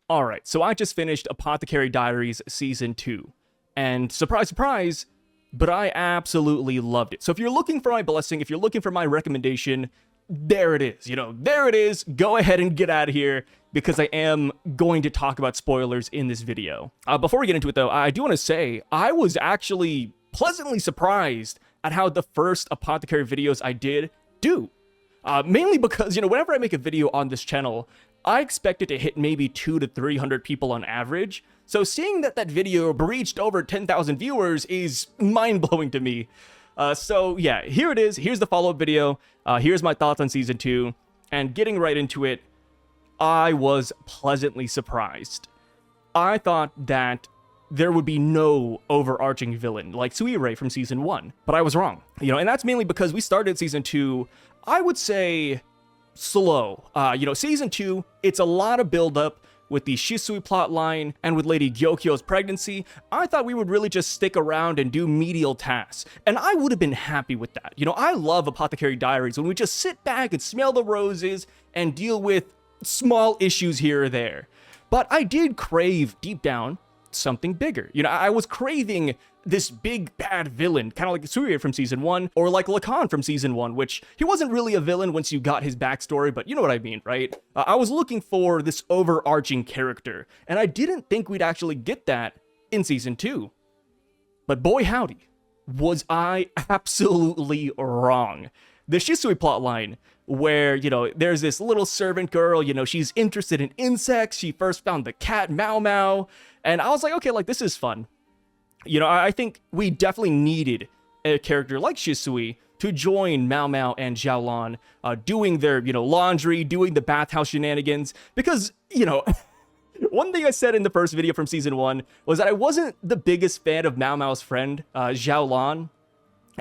Alright, so I just finished Apothecary Diaries Season 2. And surprise, surprise, but I absolutely loved it. So if you're looking for my blessing, if you're looking for my recommendation, there it is. There it is. Go ahead and get out of here because I am going to talk about spoilers in this video. Before we get into it though, I do want to say I was actually pleasantly surprised at how the first Apothecary videos I did do. Mainly because, whenever I make a video on this channel, I expect it to hit maybe 200 to 300 people on average. So seeing that video breached over 10,000 viewers is mind-blowing to me. So yeah, here it is. Here's the follow-up video. Here's my thoughts on Season 2. And getting right into it, I was pleasantly surprised. I thought that there would be no overarching villain like Shisui from Season 1. But I was wrong. And that's mainly because we started Season 2, I would say, slow. Season 2, it's a lot of build-up with the Shisui plotline and with Lady Gyokyo's pregnancy. I thought we would really just stick around and do medial tasks, and I would have been happy with that. I love Apothecary Diaries when we just sit back and smell the roses and deal with small issues here or there. But I did crave, deep down, something bigger. I was craving this big bad villain, kind of like Shisui from Season 1, or like Lacan from Season 1, which he wasn't really a villain once you got his backstory, but you know what I mean, right? I was looking for this overarching character, and I didn't think we'd actually get that in Season 2. But boy howdy, was I absolutely wrong. The Shisui plotline, where, there's this little servant girl, she's interested in insects, she first found the cat Maomao, and I was like, okay, this is fun. I think we definitely needed a character like Shisui to join Maomao and Xiaolan, doing their, laundry, doing the bathhouse shenanigans, because, one thing I said in the first video from Season 1 was that I wasn't the biggest fan of Maomao's friend, Xiaolan.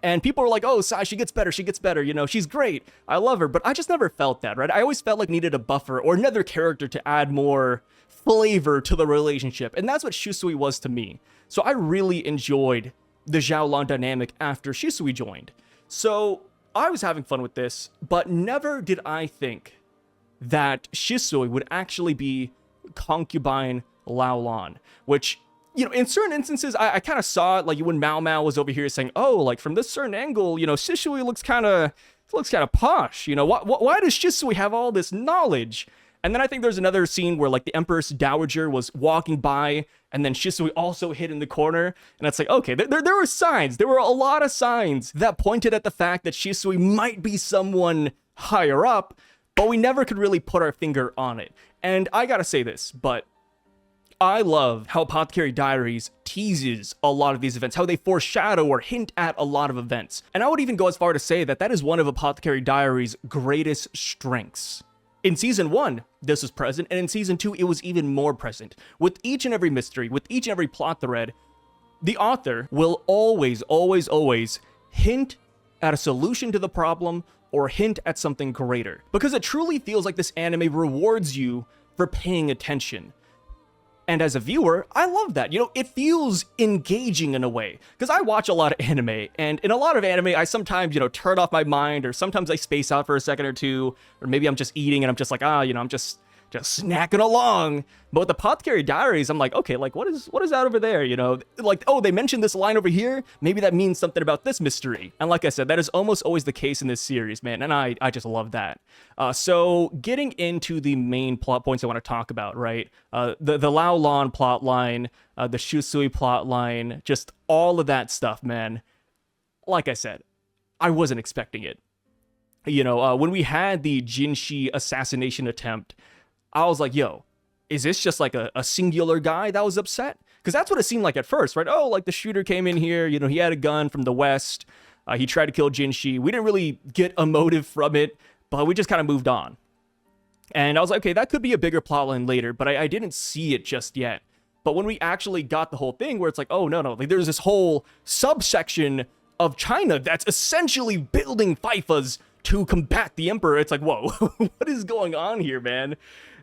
And people were like, oh, Sai, she gets better, she's great, I love her, but I just never felt that, right? I always felt like needed a buffer or another character to add more flavor to the relationship, and that's what Shisui was to me. So I really enjoyed the Xiaolan dynamic after Shisui joined. So I was having fun with this, but never did I think that Shisui would actually be concubine Laolan, which, in certain instances, I kind of saw it, like when Maomao was over here saying, oh, like from this certain angle, Shisui looks kind of posh, why does Shisui have all this knowledge? And then I think there's another scene where like the Empress Dowager was walking by and then Shisui also hid in the corner. And it's like, okay, there were signs. There were a lot of signs that pointed at the fact that Shisui might be someone higher up, but we never could really put our finger on it. And I gotta say this, but I love how Apothecary Diaries teases a lot of these events, how they foreshadow or hint at a lot of events. And I would even go as far to say that that is one of Apothecary Diaries' greatest strengths. In Season 1, this was present, and in Season 2, it was even more present. With each and every mystery, with each and every plot thread, the author will always, always, always hint at a solution to the problem or hint at something greater. Because it truly feels like this anime rewards you for paying attention. And as a viewer, I love that. It feels engaging in a way. Because I watch a lot of anime, and in a lot of anime, I sometimes, turn off my mind, or sometimes I space out for a second or two, or maybe I'm just eating and I'm just like, I'm just snacking along. But with the Apothecary Diaries, I'm like, okay, like what is that over there? Like, oh, they mentioned this line over here. Maybe that means something about this mystery. And like I said, that is almost always the case in this series, man. And I just love that. So getting into the main plot points I want to talk about, right? The Laolan plot line, the Shisui plot line, just all of that stuff, man. Like I said, I wasn't expecting it. When we had the Jinshi assassination attempt, I was like, yo, is this just like a singular guy that was upset? Because that's what it seemed like at first, right? Oh, like the shooter came in here, he had a gun from the west. He tried to kill Jinshi. We didn't really get a motive from it, but we just kind of moved on. And I was like, okay, that could be a bigger plotline later, but I didn't see it just yet. But when we actually got the whole thing where it's like, oh, no, like there's this whole subsection of China that's essentially building Faifas to combat the Emperor, it's like, whoa, what is going on here, man?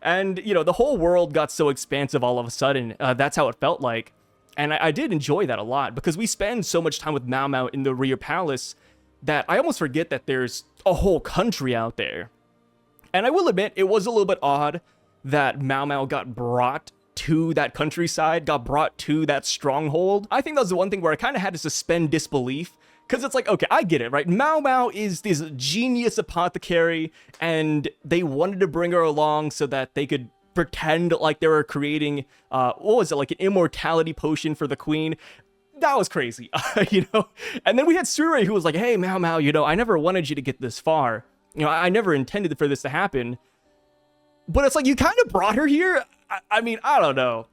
And, the whole world got so expansive all of a sudden. That's how it felt like. And I did enjoy that a lot because we spend so much time with Maomao in the rear palace that I almost forget that there's a whole country out there. And I will admit, it was a little bit odd that Maomao got brought to that countryside, got brought to that stronghold. I think that was the one thing where I kind of had to suspend disbelief, because it's like, okay, I get it, right? Maomao is this genius apothecary, and they wanted to bring her along so that they could pretend like they were creating, what was it, like an immortality potion for the queen. That was crazy, you know? And then we had Suri, who was like, hey, Maomao, you know, I never wanted you to get this far. You know, I never intended for this to happen. But it's like, you kind of brought her here? I mean, I don't know.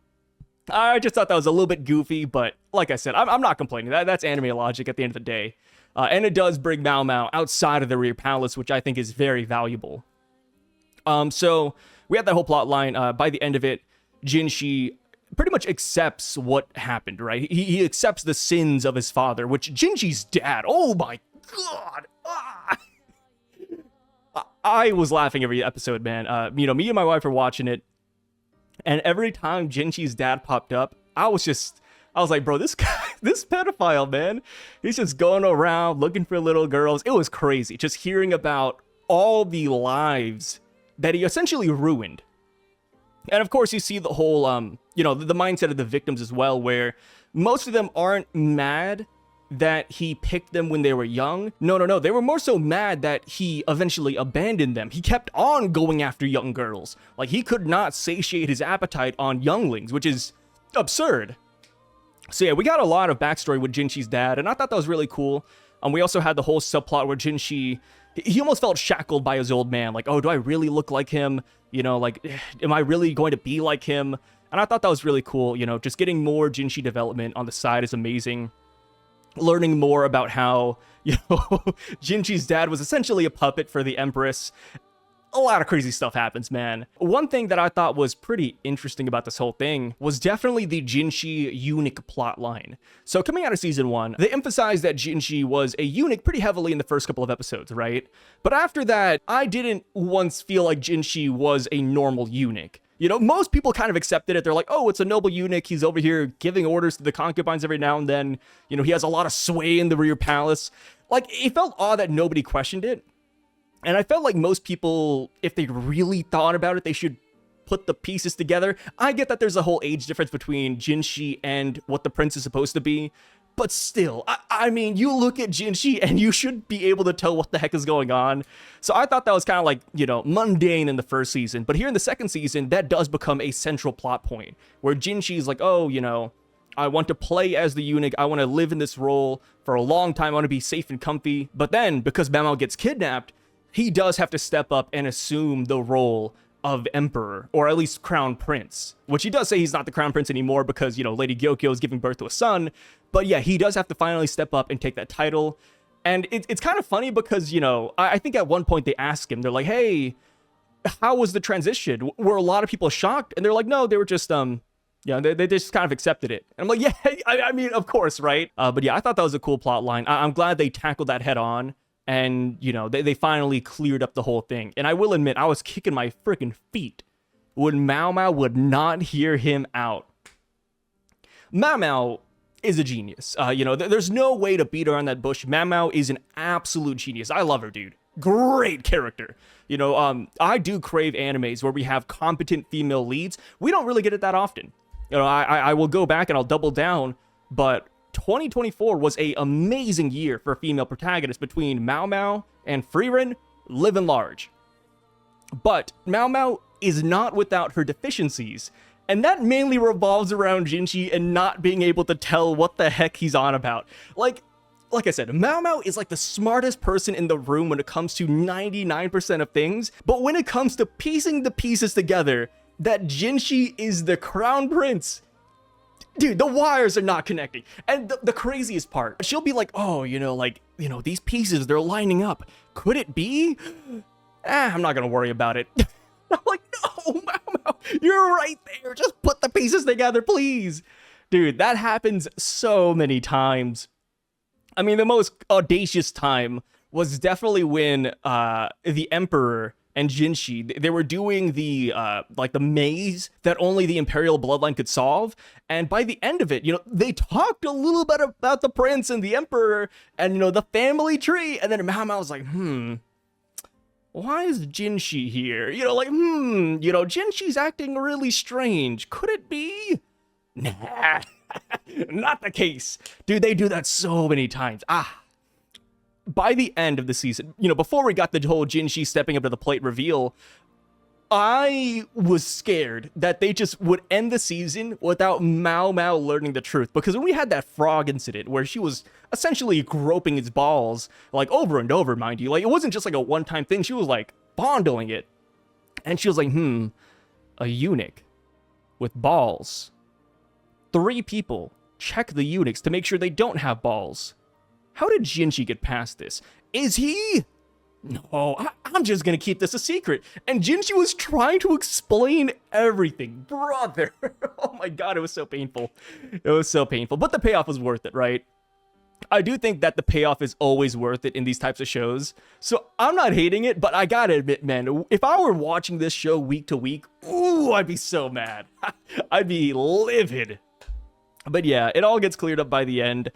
I just thought that was a little bit goofy, but like I said, I'm not complaining. That's anime logic at the end of the day. And it does bring Maomao outside of the rear palace, which I think is very valuable. So we had that whole plot line. By the end of it, Jinshi pretty much accepts what happened, right? He accepts the sins of his father, which Jinshi's dad, oh my god! I was laughing every episode, man. You know, me and my wife were watching it, and every time Jinshi's dad popped up, I was like, bro, this guy, this pedophile, man, he's just going around looking for little girls. It was crazy, just hearing about all the lives that he essentially ruined. And of course, you see the whole, you know, the mindset of the victims as well, where most of them aren't mad that he picked them when they were young. No. They were more so mad that he eventually abandoned them. He kept on going after young girls. Like, he could not satiate his appetite on younglings, which is absurd. So yeah, we got a lot of backstory with Jinshi's dad, and I thought that was really cool. We also had the whole subplot where Jinshi, he almost felt shackled by his old man. Like, oh, do I really look like him? You know, like, am I really going to be like him? And I thought that was really cool. You know, just getting more Jinshi development on the side is amazing. Learning more about how, you know, Jinshi's dad was essentially a puppet for the Empress. A lot of crazy stuff happens, man. One thing that I thought was pretty interesting about this whole thing was definitely the Jinshi eunuch plotline. So coming out of season 1, they emphasized that Jinshi was a eunuch pretty heavily in the first couple of episodes, right? But after that, I didn't once feel like Jinshi was a normal eunuch. You know, most people kind of accepted it. They're like, oh, it's a noble eunuch. He's over here giving orders to the concubines every now and then. You know, he has a lot of sway in the rear palace. Like, it felt odd that nobody questioned it. And I felt like most people, if they really thought about it, they should put the pieces together. I get that there's a whole age difference between Jinshi and what the prince is supposed to be. But still, I mean, you look at Jinshi and you should be able to tell what the heck is going on. So I thought that was kind of like, you know, mundane in the first season. But here in the second season, that does become a central plot point where Jinshi's like, oh, you know, I want to play as the eunuch. I want to live in this role for a long time. I want to be safe and comfy. But then, because Maomao gets kidnapped, he does have to step up and assume the role of emperor, or at least crown prince, which he does say he's not the crown prince anymore because, you know, Lady Gyokyo is giving birth to a son. But yeah, he does have to finally step up and take that title. And it's kind of funny because, you know, I think at one point they ask him, they're like, hey, how was the transition? Were a lot of people shocked? And they're like, no, they were just, yeah, they just kind of accepted it. And I'm like, yeah, I mean, of course, right? But yeah, I thought that was a cool plot line. I'm glad they tackled that head on. And, you know, they finally cleared up the whole thing. And I will admit, I was kicking my freaking feet when Maomao would not hear him out. Maomao is a genius. You know, there's no way to beat around that bush. Maomao is an absolute genius. I love her, dude. Great character. You know, I do crave animes where we have competent female leads. We don't really get it that often. You know, I will go back and I'll double down, but 2024 was an amazing year for female protagonists between Maomao and Frieren, living large. But Maomao is not without her deficiencies, and that mainly revolves around Jinshi and not being able to tell what the heck he's on about. Like I said, Maomao is like the smartest person in the room when it comes to 99% of things, but when it comes to piecing the pieces together, that Jinshi is the crown prince, dude, the wires are not connecting. And the craziest part, she'll be like, oh, you know, like, you know, these pieces, they're lining up. Could it be? I'm not gonna worry about it. I'm like, no, Maomao, you're right there. Just put the pieces together, please. Dude, that happens so many times. I mean, the most audacious time was definitely when the Emperor and Jinshi, they were doing the like the maze that only the Imperial bloodline could solve. And by the end of it, you know, they talked a little bit about the prince and the Emperor and, you know, the family tree. And then Maomao was like, why is Jinshi here? You know, like, you know, Jinshi's acting really strange. Could it be? Nah, not the case. Dude, they do that so many times. By the end of the season, you know, before we got the whole Jinshi stepping up to the plate reveal, I was scared that they just would end the season without Maomao learning the truth. Because when we had that frog incident where she was essentially groping his balls, like over and over, mind you, like it wasn't just like a one-time thing. She was like fondling it. And she was like, a eunuch with balls. 3 people check the eunuchs to make sure they don't have balls. How did Jinshi get past this? Is he? No, I'm just gonna keep this a secret. And Jinshi was trying to explain everything. Brother. Oh my god, it was so painful. It was so painful. But the payoff was worth it, right? I do think that the payoff is always worth it in these types of shows. So I'm not hating it, but I gotta admit, man, if I were watching this show week to week, ooh, I'd be so mad. I'd be livid. But yeah, it all gets cleared up by the end.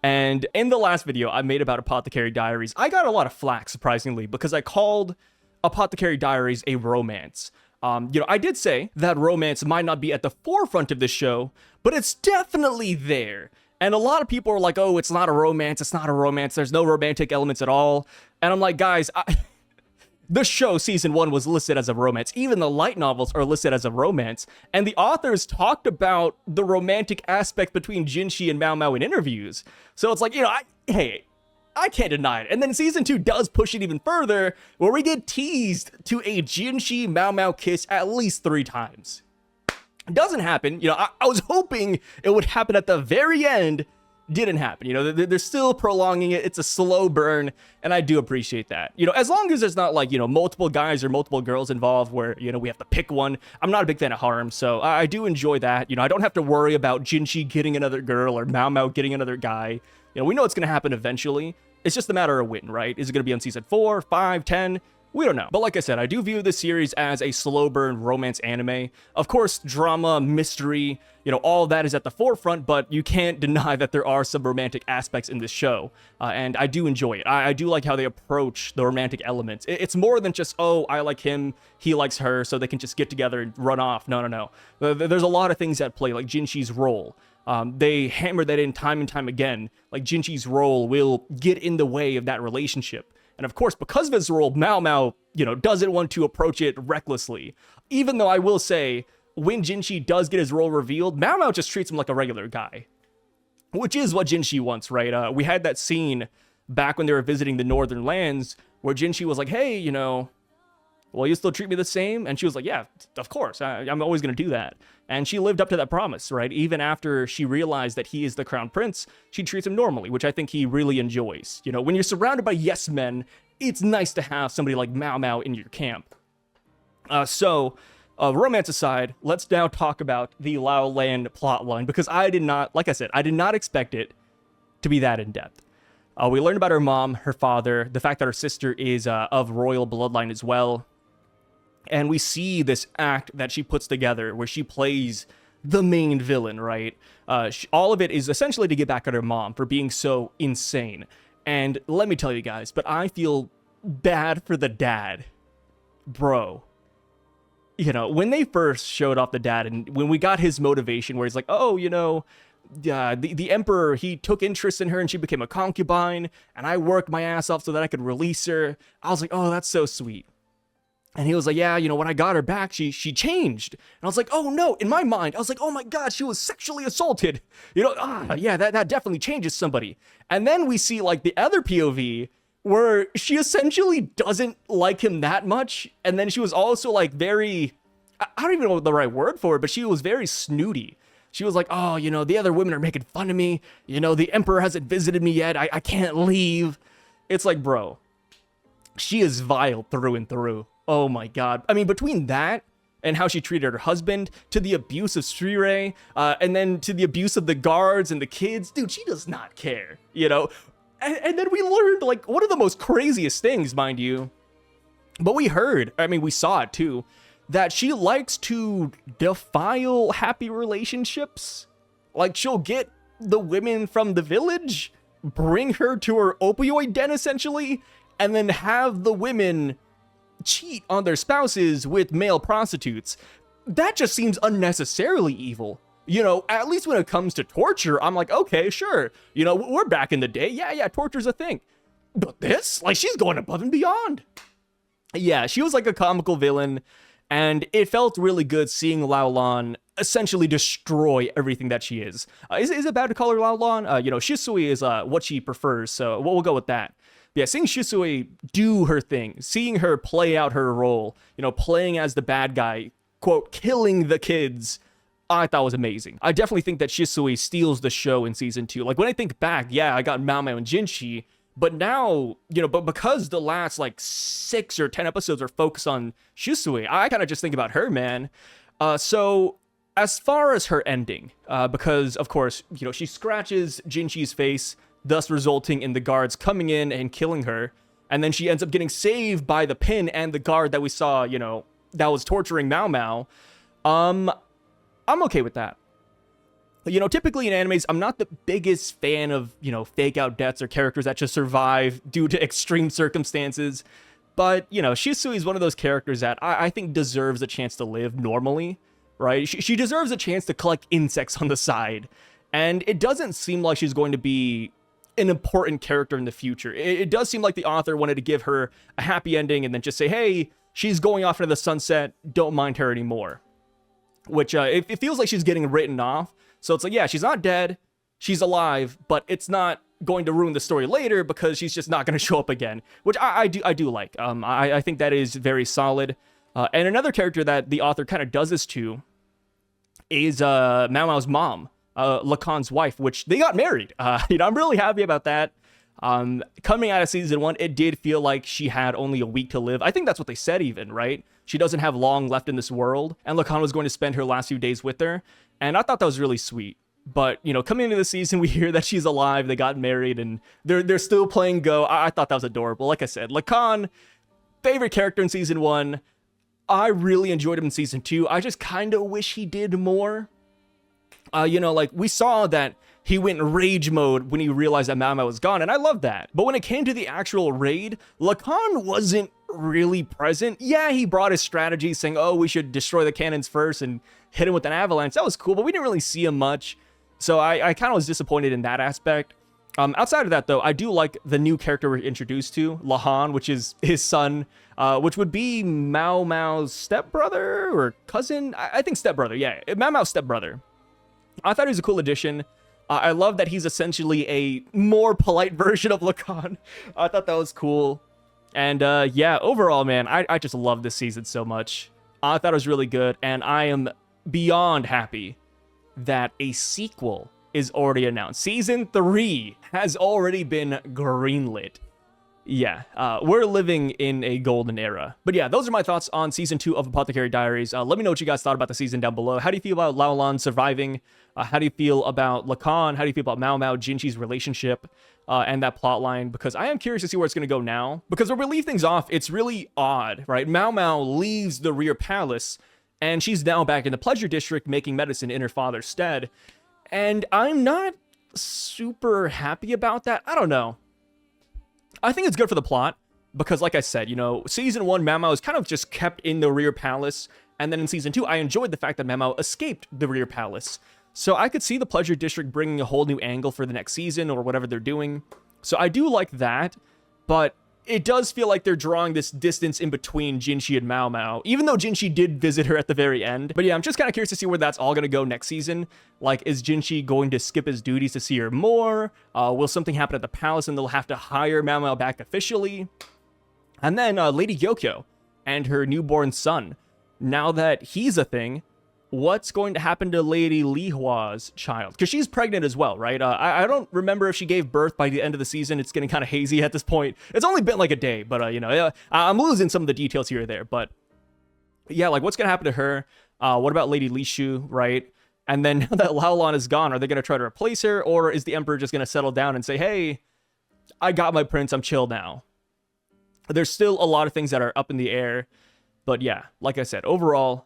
And in the last video I made about Apothecary Diaries, I got a lot of flack, surprisingly, because I called Apothecary Diaries a romance. You know, I did say that romance might not be at the forefront of the show, but it's definitely there. And a lot of people are like, oh, it's not a romance, there's no romantic elements at all. And I'm like, guys, the show, season 1, was listed as a romance. Even the light novels are listed as a romance. And the authors talked about the romantic aspect between Jinshi and Maomao in interviews. So it's like, you know, I can't deny it. And then season 2 does push it even further, where we get teased to a Jinshi Maomao kiss at least 3 times. It doesn't happen. You know, I was hoping it would happen at the very end. Didn't happen. You know, they're still prolonging it. It's a slow burn, and I do appreciate that. You know, as long as there's not like, you know, multiple guys or multiple girls involved where, you know, we have to pick one. I'm not a big fan of harem, so I do enjoy that. You know, I don't have to worry about Jinshi getting another girl or Maomao getting another guy. You know, we know it's going to happen eventually. It's just a matter of when, right? Is it going to be on season 4, 5, 10? We don't know. But like I said, I do view this series as a slow burn romance anime. Of course, drama, mystery, you know, all that is at the forefront, but you can't deny that there are some romantic aspects in this show. And I do enjoy it. I do like how they approach the romantic elements. It's more than just, oh, I like him, he likes her, so they can just get together and run off. No. There's a lot of things at play, like Jinshi's role. They hammer that in time and time again. Like Jinshi's role will get in the way of that relationship. And of course, because of his role, Maomao, you know, doesn't want to approach it recklessly. Even though I will say, when Jinshi does get his role revealed, Maomao just treats him like a regular guy. Which is what Jinshi wants, right? We had that scene back when they were visiting the Northern Lands, where Jinshi was like, hey, you know, will you still treat me the same? And she was like, yeah, of course, I'm always going to do that. And she lived up to that promise, right? Even after she realized that he is the crown prince, she treats him normally, which I think he really enjoys. You know, when you're surrounded by yes men, it's nice to have somebody like Maomao in your camp. Romance aside, let's now talk about the Lao Land plotline, because I did not, like I said, I did not expect it to be that in-depth. We learned about her mom, her father, the fact that her sister is of royal bloodline as well. And we see this act that she puts together where she plays the main villain, right? All of it is essentially to get back at her mom for being so insane. And let me tell you guys, but I feel bad for the dad. Bro. You know, when they first showed off the dad and when we got his motivation where he's like, oh, you know, the emperor, he took interest in her and she became a concubine and I worked my ass off so that I could release her. I was like, oh, that's so sweet. And he was like, yeah, you know, when I got her back, she changed. And I was like, oh no, in my mind, I was like, oh my God, she was sexually assaulted. You know, yeah, that definitely changes somebody. And then we see like the other POV where she essentially doesn't like him that much. And then she was also like very, I don't even know the right word for it, but she was very snooty. She was like, oh, you know, the other women are making fun of me. You know, the emperor hasn't visited me yet. I can't leave. It's like, bro, she is vile through and through. Oh my God. I mean, between that and how she treated her husband, to the abuse of Srirei, and then to the abuse of the guards and the kids, dude, she does not care, you know? And then we learned, like, one of the most craziest things, mind you, but we heard, I mean, we saw it too, that she likes to defile happy relationships. Like, she'll get the women from the village, bring her to her opioid den, essentially, and then have the women cheat on their spouses with male prostitutes. That just seems unnecessarily evil. You know, at least when it comes to torture, I'm like, okay, sure. You know, we're back in the day. Yeah, torture's a thing. But this, like, she's going above and beyond. Yeah, she was like a comical villain, and it felt really good seeing Lao Lan essentially destroy everything that she is. Is it bad to call her Lao Lan? You know, Shisui is what she prefers, so we'll go with that. Yeah, seeing Shisui do her thing, seeing her play out her role, you know, playing as the bad guy, quote, killing the kids, I thought was amazing. I definitely think that Shisui steals the show in season 2. Like, when I think back, yeah, I got Maomao and Jinshi, but now, you know, but because the last, like, 6 or 10 episodes are focused on Shisui, I kind of just think about her, man. So, as far as her ending, because, of course, you know, she scratches Jinshi's face, thus resulting in the guards coming in and killing her, and then she ends up getting saved by the pin and the guard that we saw, you know, that was torturing Maomao. I'm okay with that. You know, typically in animes, I'm not the biggest fan of, you know, fake out deaths or characters that just survive due to extreme circumstances. But, you know, Shisui is one of those characters that I think deserves a chance to live normally, right? She deserves a chance to collect insects on the side. And it doesn't seem like she's going to be an important character in the future. It does seem like the author wanted to give her a happy ending and then just say, hey, she's going off into the sunset, don't mind her anymore. Which, it feels like she's getting written off. So it's like, yeah, she's not dead, she's alive, but it's not going to ruin the story later because she's just not going to show up again. Which I do like. I think that is very solid. And another character that the author kind of does this to is Maomao's mom, Lacan's wife, which they got married. You know, I'm really happy about that. Coming out of season 1, it did feel like she had only a week to live. I think that's what they said even, right? She doesn't have long left in this world, and Lacan was going to spend her last few days with her, and I thought that was really sweet. But, you know, coming into the season, we hear that she's alive, they got married, and they're still playing Go. I thought that was adorable. Like I said, Lacan, favorite character in season 1. I really enjoyed him in season 2. I just kind of wish he did more. You know, like, we saw that he went in rage mode when he realized that Maomao was gone, and I love that. But when it came to the actual raid, Lacan wasn't really present. Yeah, he brought his strategy saying, oh, we should destroy the cannons first and hit him with an avalanche. That was cool, but we didn't really see him much. So I kind of was disappointed in that aspect. Outside of that, though, I do like the new character we're introduced to, Lahan, which is his son, which would be Maomao's stepbrother or cousin? I think stepbrother, yeah. Maomao's stepbrother. I thought he was a cool addition. I love that he's essentially a more polite version of Lacan. I thought that was cool. And yeah, overall, man, I just love this season so much. I thought it was really good, and I am beyond happy that a sequel is already announced. Season 3 has already been greenlit. Yeah, we're living in a golden era. But yeah, those are my thoughts on Season 2 of Apothecary Diaries. Let me know what you guys thought about the season down below. How do you feel about Lao Lan surviving? How do you feel about Lacan? How do you feel about Maomao, Jinshi's relationship, and that plot line? Because I am curious to see where it's going to go now. Because where we leave things off, it's really odd, right? Maomao leaves the rear palace, and she's now back in the Pleasure District making medicine in her father's stead. And I'm not super happy about that. I don't know. I think it's good for the plot, because like I said, you know, season 1, Maomao is kind of just kept in the rear palace, and then in season 2, I enjoyed the fact that Maomao escaped the rear palace. So I could see the Pleasure District bringing a whole new angle for the next season, or whatever they're doing. So I do like that, but it does feel like they're drawing this distance in between Jinshi and Maomao, even though Jinshi did visit her at the very end. But yeah, I'm just kind of curious to see where that's all going to go next season. Like, is Jinshi going to skip his duties to see her more? Will something happen at the palace and they'll have to hire Maomao back officially? And then Lady Gyokyo and her newborn son. Now that he's a thing, what's going to happen to Lady Lihua's child? Because she's pregnant as well, right? I don't remember if she gave birth by the end of the season. It's getting kind of hazy at this point. It's only been like a day, but, you know, I'm losing some of the details here or there. But, yeah, like, what's going to happen to her? What about Lady Lishu, right? And then now that Lao Lan is gone, are they going to try to replace her? Or is the Emperor just going to settle down and say, hey, I got my prince, I'm chill now? There's still a lot of things that are up in the air. But, yeah, like I said, overall,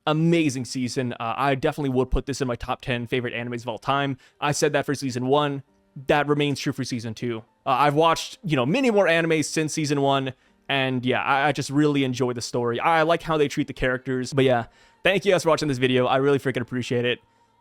amazing season. I definitely would put this in my top 10 favorite animes of all time. I said that for season 1. That remains true for season 2. I've watched, you know, many more animes since season 1, And yeah, I just really enjoy the story. I like how they treat the characters. But yeah, thank you guys for watching this video. I really freaking appreciate it.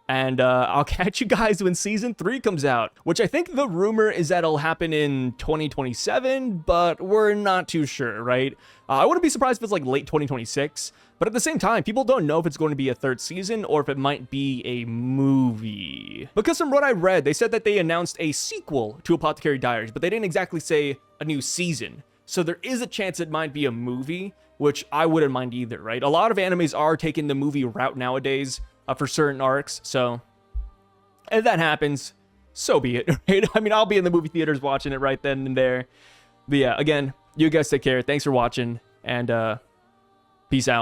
And I'll catch you guys when season 3 comes out, which I think the rumor is that it'll happen in 2027, but we're not too sure, right? I wouldn't be surprised if it's like late 2026, but at the same time, people don't know if it's going to be a 3rd season or if it might be a movie. Because from what I read, they said that they announced a sequel to Apothecary Diaries, but they didn't exactly say a new season. So there is a chance it might be a movie, which I wouldn't mind either, right? A lot of animes are taking the movie route nowadays, for certain arcs, so if that happens, so be it, right? I mean, I'll be in the movie theaters watching it right then and there. But yeah, again, you guys take care. Thanks for watching, and peace out.